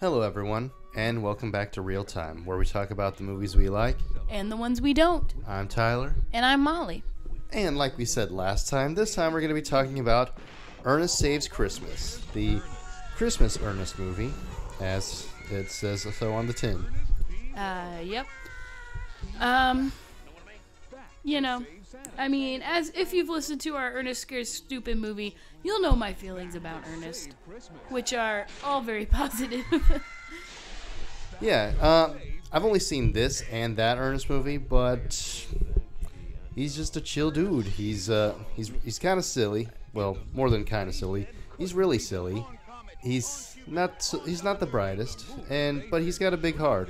Hello everyone, and welcome back to Real Time, where we talk about the movies we like. And the ones we don't. I'm Tyler. And I'm Molly. And like we said last time, this time we're going to be talking about Ernest Saves Christmas, the Christmas Ernest movie, as it says so on the tin. Yep. As if you've listened to our Ernest Scares Stupid movie, you'll know my feelings about Ernest, which are all very positive. Yeah, I've only seen this and that Ernest movie, but he's just a chill dude. He's kind of silly. Well, more than kind of silly. He's really silly. He's not the brightest, but he's got a big heart,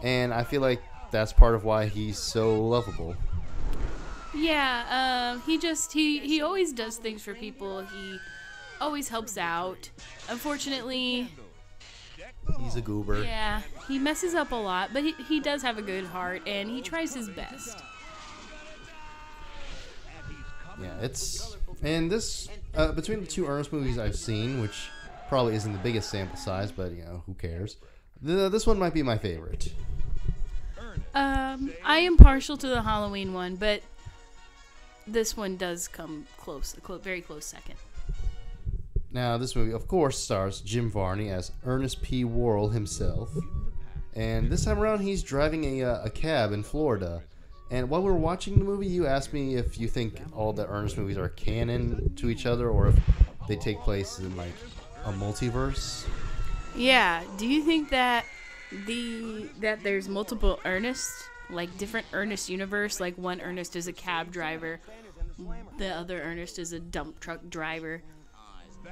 and I feel like that's part of why he's so lovable. Yeah, he always does things for people. He always helps out. Unfortunately, he's a goober. Yeah, he messes up a lot, but he does have a good heart, and he tries his best. Yeah, between the two Ernest movies I've seen, which probably isn't the biggest sample size, but who cares? This one might be my favorite. I am partial to the Halloween one, but this one does come close, very close second. Now, this movie, of course, stars Jim Varney as Ernest P. Worrell himself. And this time around, he's driving a cab in Florida. And while we were watching the movie, you asked me if you think all the Ernest movies are canon to each other or if they take place in, like, a multiverse. Yeah. Do you think that there's multiple Ernests? Like, different Ernest universe? Like, one Ernest is a cab driver. The other Ernest is a dump truck driver.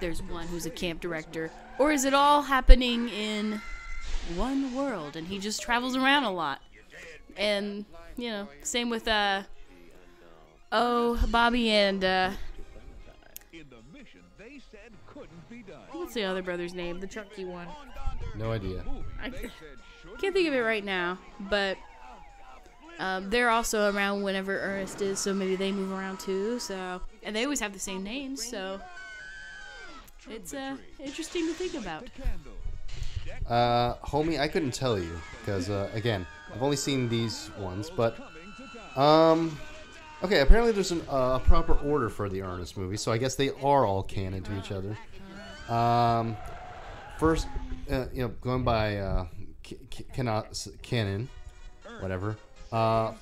There's one who's a camp director. Or is it all happening in one world and he just travels around a lot? And, same with, Bobby and, what's the other brother's name? The chunky one. No idea. I can't think of it right now, but they're also around whenever Ernest is, so maybe they move around too. So, and they always have the same names, so it's interesting to think about. Homie, I couldn't tell you because again, I've only seen these ones, but okay. Apparently, there's a proper order for the Ernest movies, so I guess they are all canon to each other. First, going by canon, whatever.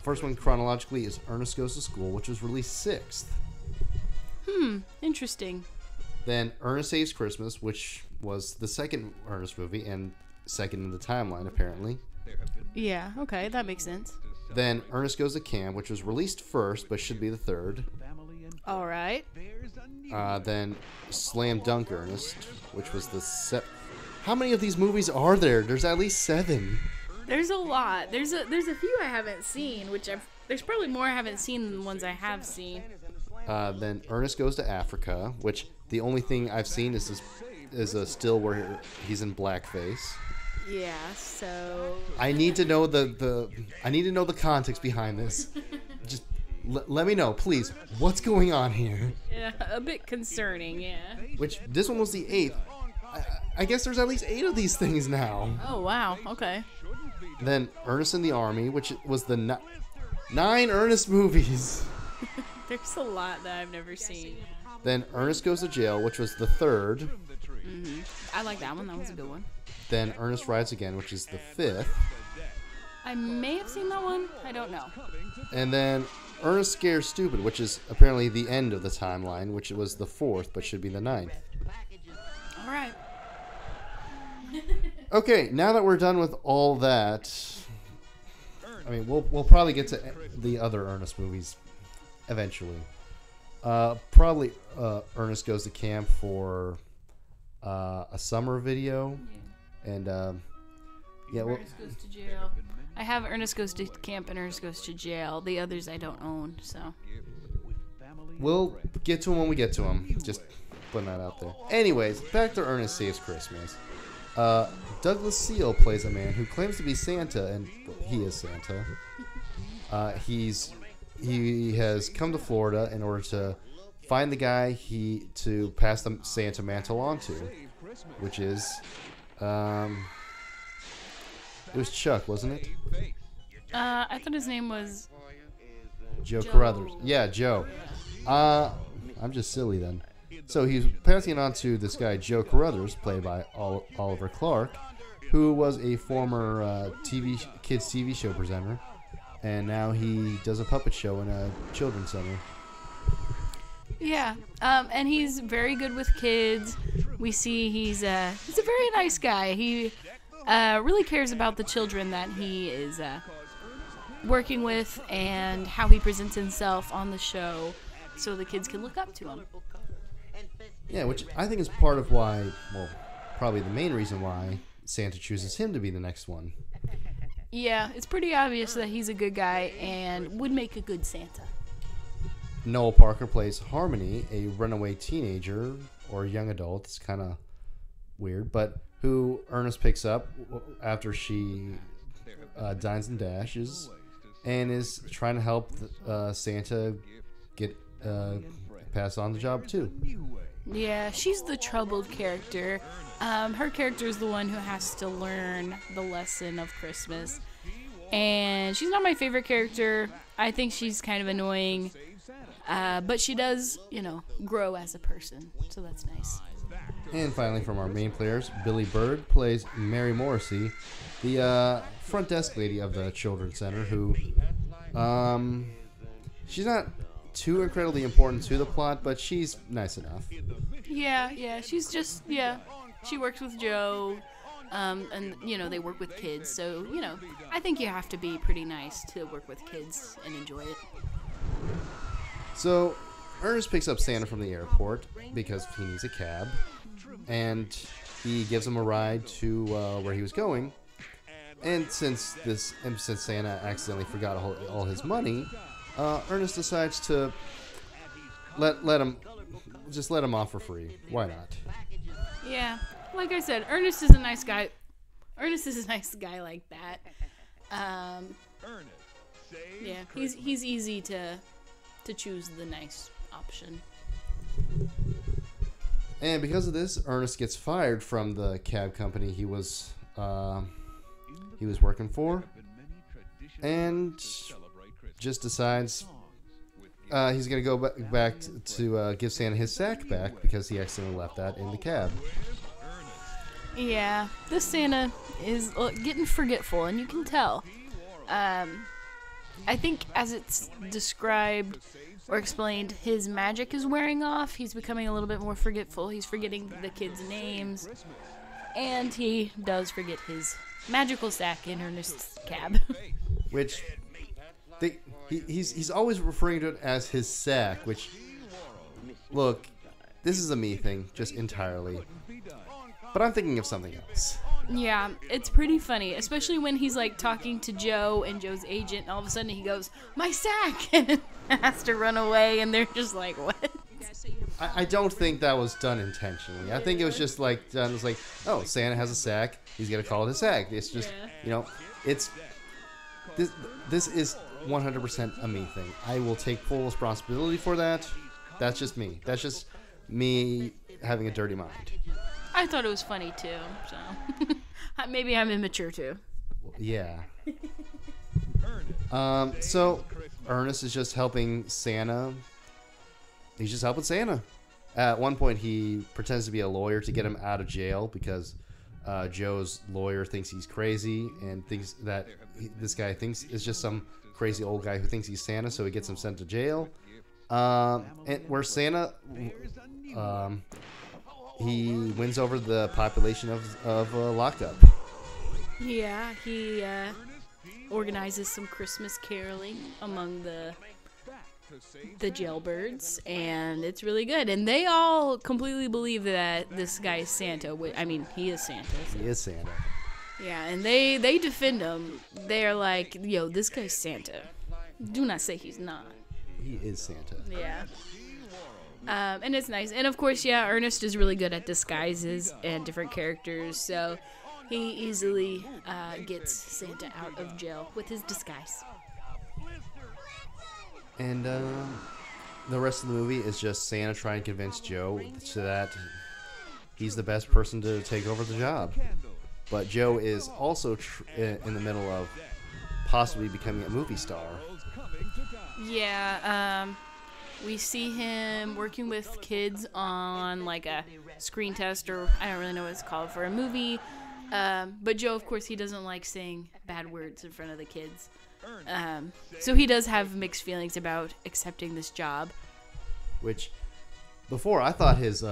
First one chronologically is Ernest Goes to School, which was released 6th. Interesting. Then Ernest Saves Christmas, which was the second Ernest movie and second in the timeline, apparently. Yeah, okay, that makes sense. Then Ernest Goes to Camp, which was released first, but should be the third. All right. Then Slam Dunk Ernest, which was the How many of these movies are there? There's at least 7. There's a lot. There's a few I haven't seen, there's probably more I haven't seen than the ones I have seen. Then Ernest Goes to Africa, which the only thing I've seen is a still where he's in blackface. Yeah, so I need to know the context behind this. Just let me know, please. What's going on here? Yeah, a bit concerning, yeah. Which this one was the 8th. I guess there's at least 8 of these things now. Oh wow, okay. Then Ernest in the Army, which was the 9 Ernest movies. There's a lot that I've never seen. Then Ernest Goes to Jail, which was the 3rd. Mm-hmm. I like that one. That was a good one. Then Ernest Rides Again, which is the 5th. I may have seen that one. I don't know. And then Ernest Scares Stupid, which is apparently the end of the timeline, which was the 4th, but should be the 9th. All right. Okay, now that we're done with all that, I mean, we'll probably get to the other Ernest movies eventually. Probably Ernest Goes to Camp for a summer video, and Ernest Goes to Jail. I have Ernest Goes to Camp and Ernest Goes to Jail. The others I don't own, so we'll get to them when we get to them. Just putting that out there. Anyways, back to Ernest Saves Christmas. Douglas Seal plays a man who claims to be Santa, and he is Santa. He has come to Florida in order to find the guy to pass the Santa mantle on to, which is It was Chuck, wasn't it? I thought his name was Joe Carruthers. Yeah, Joe. I'm just silly then. So he's passing it on to this guy, Joe Carruthers, played by Oliver Clark, who was a former kids TV show presenter, and now he does a puppet show in a children's center. Yeah, and he's very good with kids. We see he's a very nice guy. He really cares about the children that he is working with and how he presents himself on the show so the kids can look up to him. Yeah, which I think is part of why, well, probably the main reason why Santa chooses him to be the next one. Yeah, it's pretty obvious that he's a good guy and would make a good Santa. Noel Parker plays Harmony, a runaway teenager or young adult. It's kind of weird, but who Ernest picks up after she dines and dashes, and is trying to help Santa get pass on the job too. Yeah, she's the troubled character. Her character is the one who has to learn the lesson of Christmas, and she's not my favorite character. I think she's kind of annoying, but she does, grow as a person, so that's nice. And finally, from our main players, Billy Bird plays Mary Morrissey, the front desk lady of the Children's Center, who, she's not too incredibly important to the plot, but she's nice enough. Yeah, she's just, she works with Joe, and, they work with kids, so, I think you have to be pretty nice to work with kids and enjoy it. So, Ernest picks up Santa from the airport because he needs a cab, and he gives him a ride to where he was going. And since Santa accidentally forgot all his money, Ernest decides to let him off for free. Why not? Yeah, like I said, Ernest is a nice guy. Ernest is a nice guy like that. Yeah, he's easy to choose the nice option. And because of this, Ernest gets fired from the cab company he was working for, and just decides he's going to go back to give Santa his sack back because he accidentally left that in the cab. Yeah, this Santa is getting forgetful, and you can tell. I think as it's described or explained, his magic is wearing off. He's becoming a little bit more forgetful. He's forgetting the kids' names, and he does forget his magical sack in Ernest's cab. Which he's always referring to it as his sack, which, look, this is a me thing, just entirely. But I'm thinking of something else. Yeah, it's pretty funny, especially when he's like talking to Joe and Joe's agent, and all of a sudden he goes, "My sack!" and has to run away, and they're just like, "What?" I don't think that was done intentionally. I think it was just like done. It was like, oh, Santa has a sack. He's gonna call it a sack. It's just, it's this is 100% a me thing. I will take full responsibility for that. That's just me. That's just me having a dirty mind. I thought it was funny too, so maybe I'm immature too. Yeah. So Ernest is just helping Santa. He's just helping Santa. At one point, he pretends to be a lawyer to get him out of jail because Joe's lawyer thinks he's crazy and thinks that this guy thinks is just some crazy old guy who thinks he's Santa, so he gets him sent to jail. And where Santa, he wins over the population of lockup. Yeah, he organizes some Christmas caroling among the jailbirds, and it's really good. And they all completely believe that this guy is Santa. I mean, he is Santa. So. He is Santa. Yeah, and they defend him. They're like, "Yo, this guy's Santa. Do not say he's not." He is Santa. Yeah. And it's nice. And of course, yeah, Ernest is really good at disguises and different characters, so he easily gets Santa out of jail with his disguise. And the rest of the movie is just Santa trying to convince Joe so that he's the best person to take over the job. but Joe is also in the middle of possibly becoming a movie star. Yeah, we see him working with kids on like a screen test, or I don't really know what it's called, for a movie. But Joe, of course, he doesn't like saying bad words in front of the kids. So he does have mixed feelings about accepting this job. Which, before, I thought his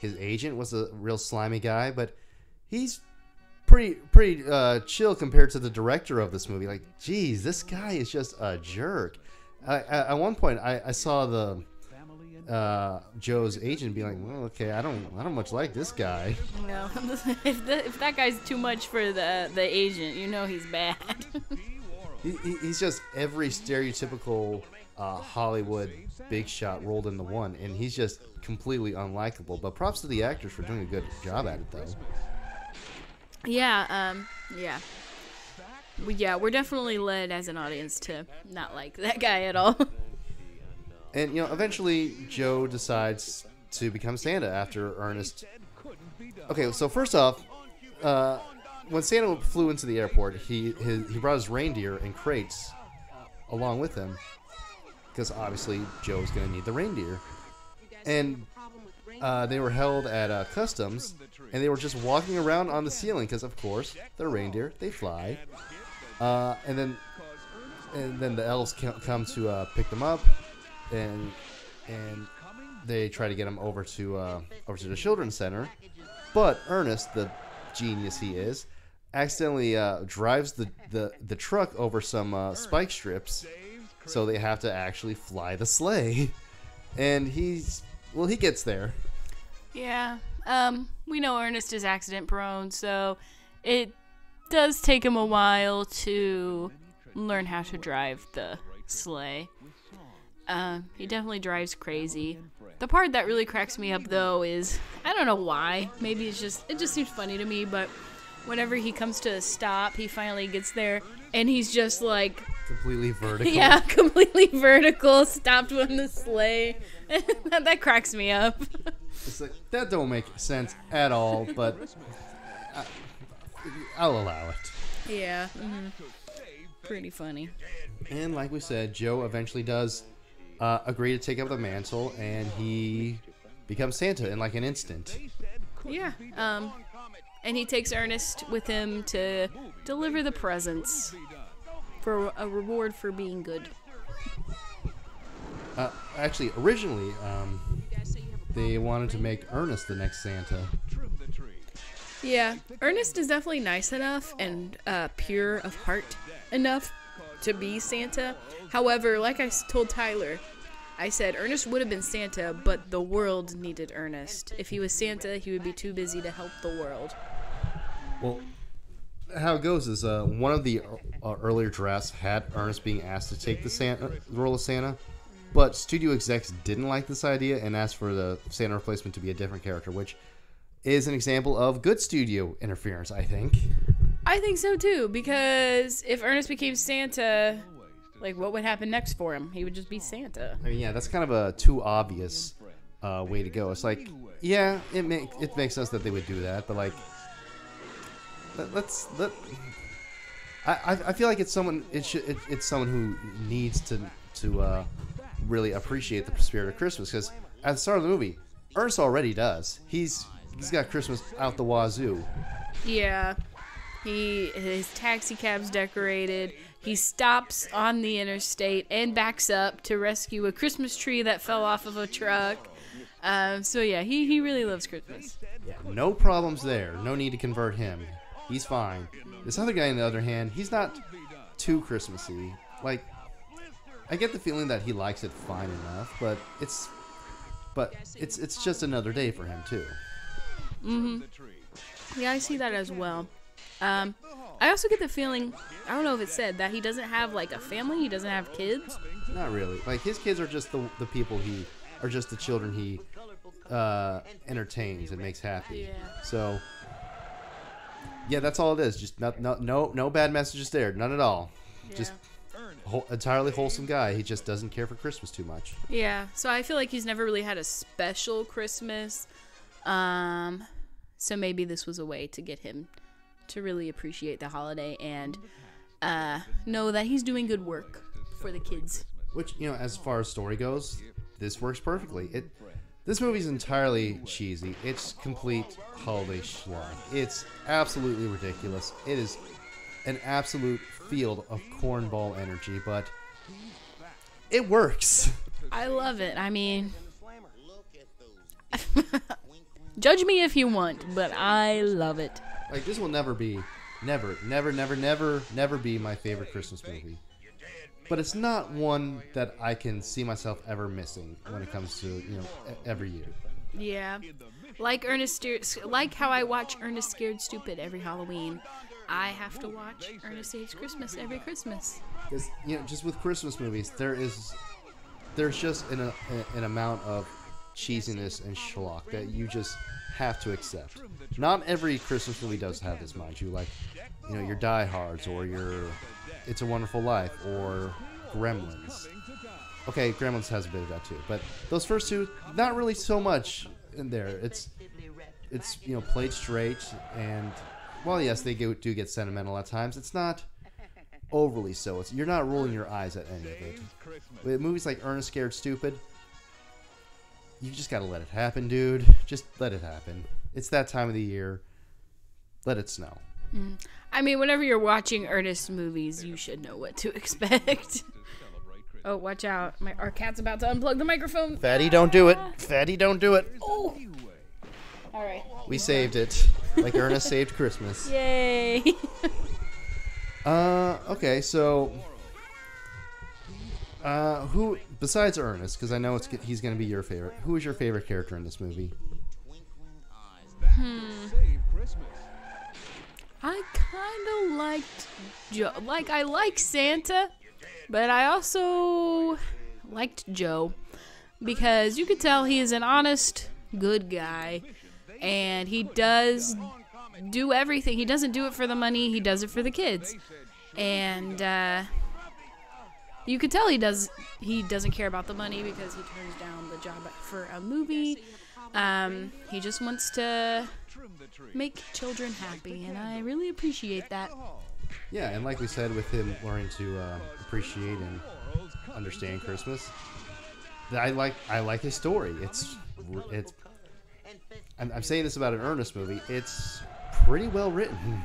agent was a real slimy guy, but he's pretty chill compared to the director of this movie. Like, geez, this guy is just a jerk. At one point, I saw the Joe's agent be like, "Well, okay, I don't much like this guy." No, if that guy's too much for the agent, you know he's bad. He's just every stereotypical Hollywood big shot rolled into one, and he's just completely unlikable. But props to the actors for doing a good job at it, though. Yeah, we're definitely led as an audience to not like that guy at all. And, eventually Joe decides to become Santa after Ernest. Okay, so first off, when Santa flew into the airport, he brought his reindeer in crates along with him, because obviously Joe's going to need the reindeer. And they were held at customs, and they were just walking around on the ceiling because, of course, they're reindeer, they fly. And then the elves come to pick them up, and they try to get them over to the children's center. But Ernest, the genius he is, accidentally drives the truck over some spike strips, so they have to actually fly the sleigh. And he gets there. Yeah. We know Ernest is accident prone, so it does take him a while to learn how to drive the sleigh. He definitely drives crazy. The part that really cracks me up, though, is, I don't know why, maybe it just seems funny to me, but whenever he comes to a stop, he finally gets there, and he's just like... completely vertical. Yeah, completely vertical, stopped on the sleigh. That cracks me up. It's like, that don't make sense at all, but I'll allow it. Yeah. Mm-hmm. Pretty funny. And like we said, Joe eventually does agree to take up the mantle, and he becomes Santa in like an instant. Yeah. And he takes Ernest with him to deliver the presents for a reward for being good. Actually, originally, they wanted to make Ernest the next Santa. Yeah, Ernest is definitely nice enough and pure of heart enough to be Santa. However, like I told Tyler, I said Ernest would have been Santa, but the world needed Ernest. If he was Santa, he would be too busy to help the world. Well, how it goes is one of the earlier drafts had Ernest being asked to take the role of Santa, but studio execs didn't like this idea and asked for the Santa replacement to be a different character, which is an example of good studio interference, I think. I think so too, because if Ernest became Santa, like, what would happen next for him? He would just be Santa. I mean, yeah, that's kind of a too obvious way to go. It's like, yeah, it makes sense that they would do that, but like, I feel like it's someone who needs to really appreciate the spirit of Christmas, because at the start of the movie, Ernest already does. He's got Christmas out the wazoo. Yeah. His taxi cab's decorated. He stops on the interstate and backs up to rescue a Christmas tree that fell off of a truck. So yeah, he really loves Christmas. Yeah, no problems there. No need to convert him. He's fine. This other guy, on the other hand, he's not too Christmassy. Like, I get the feeling that he likes it fine enough, but it's just another day for him too. Mm-hmm. Yeah, I see that as well. I also get the feeling, I don't know if it said, that he doesn't have like a family. He doesn't have kids. Not really. Like, his kids are just the people are just the children he entertains and makes happy. Yeah. So yeah, that's all it is. Just no bad messages there. None at all. Yeah. Just entirely wholesome guy. He just doesn't care for Christmas too much. Yeah. So I feel like he's never really had a special Christmas. So maybe this was a way to get him to really appreciate the holiday and know that he's doing good work for the kids. Which, as far as story goes, this works perfectly. This movie's entirely cheesy. It's complete holiday schlock. It's absolutely ridiculous. It is an absolute field of cornball energy, but it works. I love it. I mean, judge me if you want, but I love it. Like, this will never be my favorite Christmas movie. But it's not one that I can see myself ever missing when it comes to, every year. Yeah. Like how I watch Ernest Scared Stupid every Halloween, I have to watch Ernest Saves Christmas every Christmas. Because, just with Christmas movies, there's just an amount of cheesiness and schlock that you just have to accept. Not every Christmas movie does have this, mind you. Like, your Die Hards or your It's a Wonderful Life or Gremlins. Okay, Gremlins has a bit of that too, but those first two, not really so much in there. It's played straight, and while yes, they do get sentimental at times, it's not overly so. You're not rolling your eyes at any of it. With movies like Ernest Scared Stupid, you just gotta let it happen, dude. Just let it happen. It's that time of the year. Let it snow. I mean, whenever you're watching Ernest movies, you should know what to expect. Oh, watch out. Our cat's about to unplug the microphone. Fatty, don't do it. Fatty, don't do it. Oh. All right. We saved it. Like Ernest saved Christmas. Yay. Okay, so who besides Ernest, because I know he's going to be your favorite. Who is your favorite character in this movie? I kind of liked Joe. Like, I like Santa, but I also liked Joe because you could tell he is an honest, good guy, and he does do everything. He doesn't do it for the money. He does it for the kids, and you could tell he doesn't care about the money because he turns down the job for a movie. He just wants to make children happy, and I really appreciate that. Yeah, and like we said, with him learning to appreciate and understand Christmas, I like his story. I'm saying this about an Ernest movie. It's pretty well written.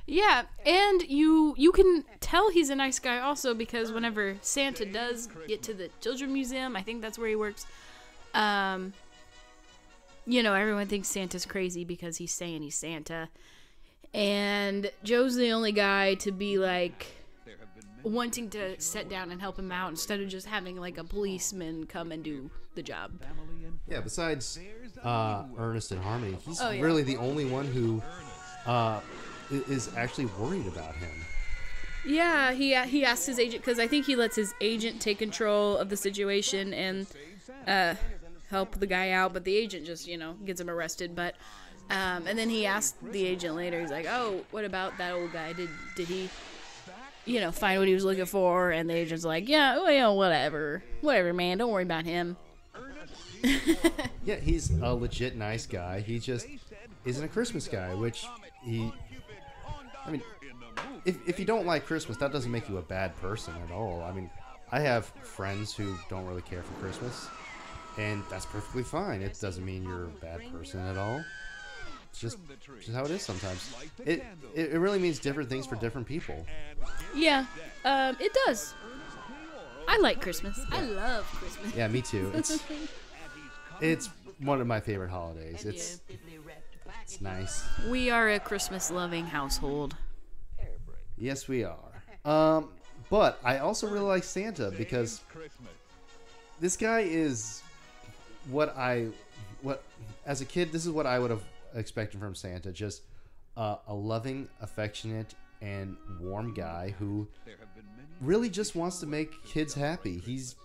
Yeah, and you can tell he's a nice guy also because whenever Santa does get to the Children's Museum, I think that's where he works, everyone thinks Santa's crazy because he's saying he's Santa. And Joe's the only guy to be, like, wanting to sit down and help him out instead of just having, like, a policeman come and do the job. Yeah, besides Ernest and Harmony, he's really the only one who is actually worried about him. Yeah, he asks his agent, because I think he lets his agent take control of the situation and help the guy out, but the agent just, gets him arrested. But and then he asked the agent later, he's like, oh, what about that old guy? Did he, find what he was looking for? And the agent's like, yeah, well, whatever, man, don't worry about him. Yeah, he's a legit nice guy. He just isn't a Christmas guy, which if you don't like Christmas, that doesn't make you a bad person at all. I mean, I have friends who don't really care for Christmas, and that's perfectly fine. It doesn't mean you're a bad person at all. It's just how it is sometimes. It really means different things for different people. Yeah, it does. I like Christmas. Yeah. I love Christmas. Yeah, me too. It's one of my favorite holidays. It's nice. We are a Christmas-loving household. Yes, we are. But I also really like Santa because this guy is what as a kid, this is what I would have expected from Santa. Just a loving, affectionate, and warm guy who really just wants to make kids happy. He's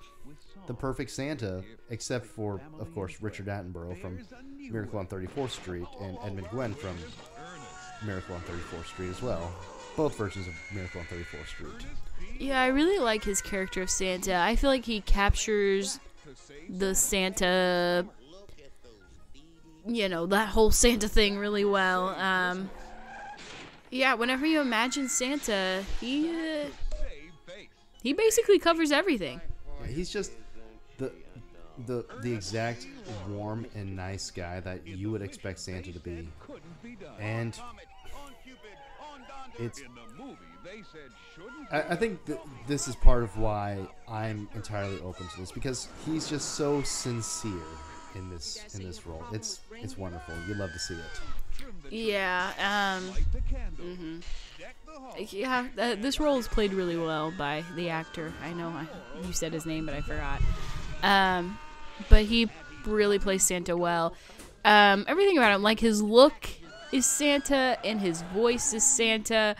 the perfect Santa, except for, of course, Richard Attenborough from Miracle on 34th Street and Edmund Gwenn from Miracle on 34th Street as well. Both versions of Miracle on 34th Street. Yeah, I really like his character of Santa. I feel like he captures the Santa, that whole Santa thing really well. Yeah, whenever you imagine Santa, he basically covers everything. Yeah, he's just the the exact warm and nice guy that you would expect Santa to be. And it's I think this is part of why I'm entirely open to this, because he's just so sincere in this role. It's wonderful. You love to see it. Yeah. Yeah. This role is played really well by the actor. I know you said his name, but I forgot. But he really plays Santa well. Everything about him, like his look is Santa and his voice is Santa.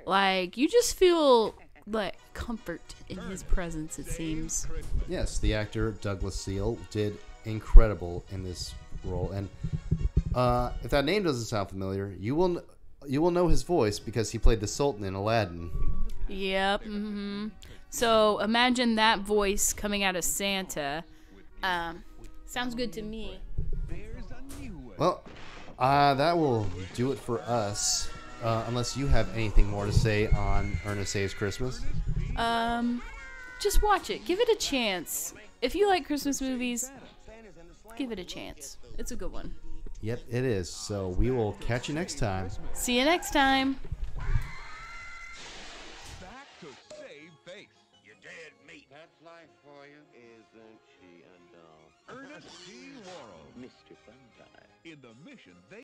Like, you just feel like comfort in his presence, it seems. Yes, the actor Douglas Seal did incredible in this role, and if that name doesn't sound familiar, you will know his voice because he played the Sultan in Aladdin. Yep. Mm-hmm. So imagine that voice coming out of Santa. Sounds good to me. Well, that will do it for us. Unless you have anything more to say on Ernest Saves Christmas. Just watch it. Give it a chance. If you like Christmas movies, give it a chance. It's a good one. Yep, it is. So we will catch you next time. See you next time. Back to save face. You dead meat. That's life for you. Isn't she a doll? Ernest C. Worrell. Mr. Funtime. In the mission they